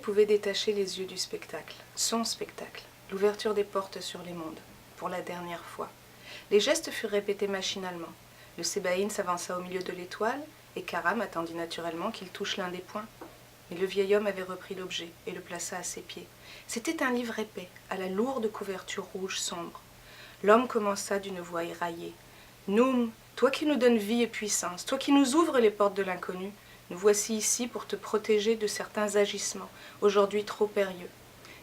pouvait détacher les yeux du spectacle, son spectacle, l'ouverture des portes sur les mondes, pour la dernière fois. Les gestes furent répétés machinalement. Le Sébaïne s'avança au milieu de l'étoile, et Karam attendit naturellement qu'il touche l'un des points. Mais le vieil homme avait repris l'objet et le plaça à ses pieds. C'était un livre épais, à la lourde couverture rouge sombre. L'homme commença d'une voix éraillée. « Noum, toi qui nous donnes vie et puissance, toi qui nous ouvres les portes de l'inconnu, nous voici ici pour te protéger de certains agissements, aujourd'hui trop périlleux. »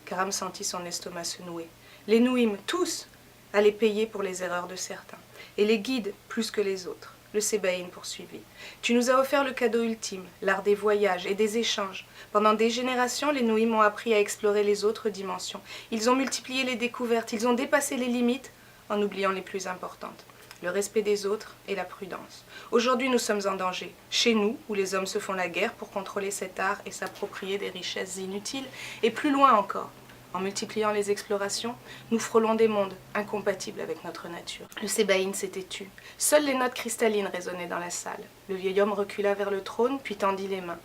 Karam sentit son estomac se nouer. Les Nouïm, tous, allaient payer pour les erreurs de certains, et les guides plus que les autres. Le Sébaïne poursuivit. « Tu nous as offert le cadeau ultime, l'art des voyages et des échanges. Pendant des générations, les Nouïm ont appris à explorer les autres dimensions. Ils ont multiplié les découvertes, ils ont dépassé les limites en oubliant les plus importantes. Le respect des autres et la prudence. Aujourd'hui, nous sommes en danger. Chez nous, où les hommes se font la guerre pour contrôler cet art et s'approprier des richesses inutiles, et plus loin encore. En multipliant les explorations, nous frôlons des mondes incompatibles avec notre nature. » Le Sébaïne s'était tu. Seules les notes cristallines résonnaient dans la salle. Le vieil homme recula vers le trône, puis tendit les mains.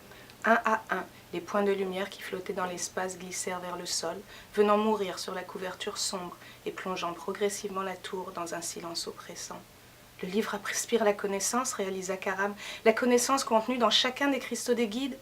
Un à un, les points de lumière qui flottaient dans l'espace glissèrent vers le sol, venant mourir sur la couverture sombre et plongeant progressivement la tour dans un silence oppressant. « Le livre respire la connaissance, réalisa Karam, la connaissance contenue dans chacun des cristaux des guides. »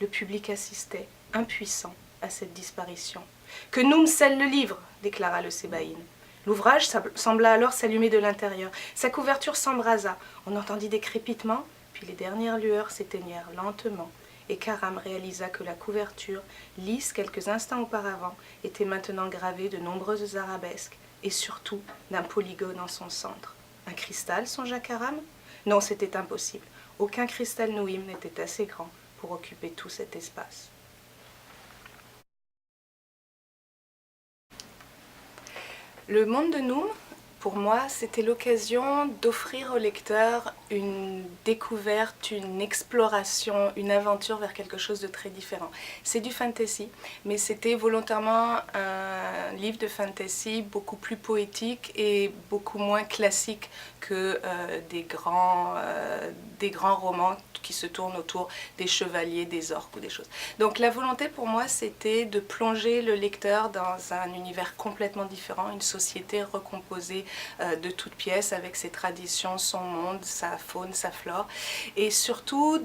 Le public assistait, impuissant, à cette disparition. « Que Noum scelle le livre, déclara le Sébaïne. L'ouvrage sembla alors s'allumer de l'intérieur. Sa couverture s'embrasa. On entendit des crépitements, puis les dernières lueurs s'éteignèrent lentement, et Karam réalisa que la couverture, lisse quelques instants auparavant, était maintenant gravée de nombreuses arabesques, et surtout d'un polygone en son centre. Un cristal, songea Karam? Non, c'était impossible. Aucun cristal Nouïm n'était assez grand pour occuper tout cet espace. Le monde de Noum, pour moi, c'était l'occasion d'offrir au lecteur une découverte, une exploration, une aventure vers quelque chose de très différent. C'est du fantasy, mais c'était volontairement un livre de fantasy beaucoup plus poétique et beaucoup moins classique que des grands romans qui se tournent autour des chevaliers, des orques ou des choses. Donc la volonté pour moi, c'était de plonger le lecteur dans un univers complètement différent, une société recomposée de toutes pièces avec ses traditions, son monde, sa faune, sa flore, et surtout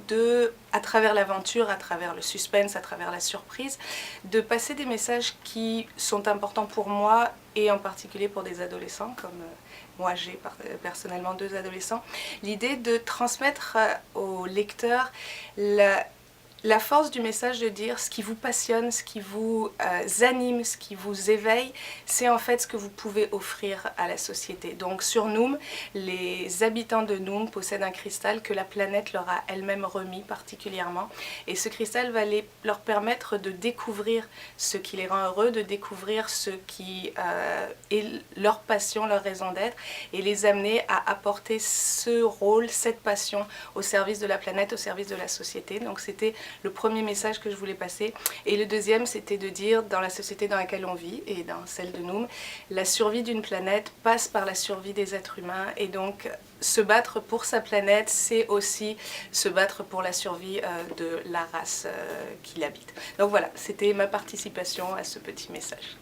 à travers l'aventure, à travers le suspense, à travers la surprise, de passer des messages qui sont importants pour moi et en particulier pour des adolescents comme moi j'ai personnellement 2 adolescents, l'idée de transmettre au lecteur la force du message de dire ce qui vous passionne, ce qui vous anime, ce qui vous éveille, c'est en fait ce que vous pouvez offrir à la société. Donc sur Noum, les habitants de Noum possèdent un cristal que la planète leur a elle-même remis particulièrement. Et ce cristal va leur permettre de découvrir ce qui les rend heureux, de découvrir ce qui est leur passion, leur raison d'être, et les amener à apporter ce rôle, cette passion au service de la planète, au service de la société. Donc c'était le premier message que je voulais passer. Et le deuxième, c'était de dire, dans la société dans laquelle on vit, et dans celle de Noum, la survie d'une planète passe par la survie des êtres humains, et donc se battre pour sa planète, c'est aussi se battre pour la survie de la race qui l'habite. Donc voilà, c'était ma participation à ce petit message.